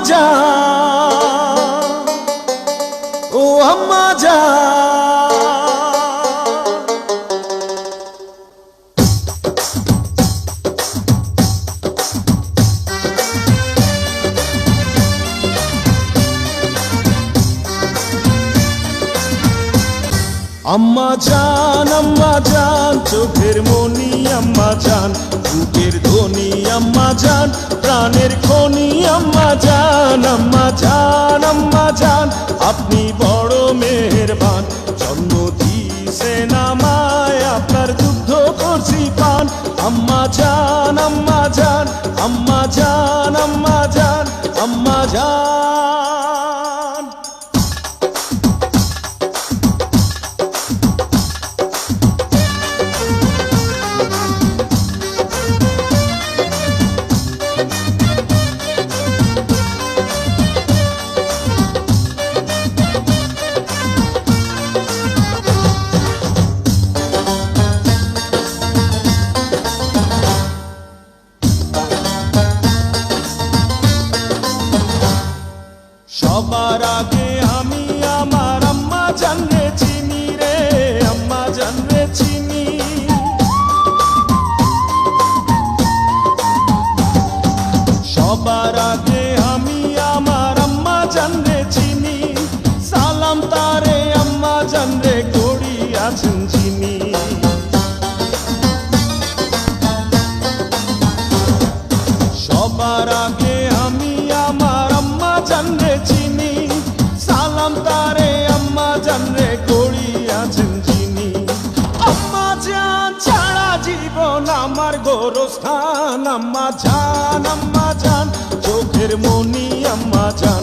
জান, ও আম্মা জান। আম্মা জান, চোখের মনি আম্মা জান, বুকের ধ্বনি আম্মা জান, প্রাণের খনি আম্মা জান। আম্মা জান, আপনি বড় মেহেরবান, জন্ম দিয়েছেন আমায়, আপনার দুগ্ধ করছি পান। আম্মা জান, আম্মা জান, আম্মা জান, আম্মা জান, আম্মা জান। সবার আগে আমি আমার আম্মা জানরে চিনি রে, আম্মা জানরে চিনি। সবার আগে আমি আমার আম্মা জানরে চিনি, সালাম তারে আম্মা জানরে করি আছেন চিনি। সবার আগে আমি আমার আম্মা জানরে চিনি, সালাম তারে আম্মা জানরে করি আছেন চিনি। আম্মা জান ছাড়া জীবন আমার গোরস্থান। আম্মা জান, চোখের মনি আম্মা জান,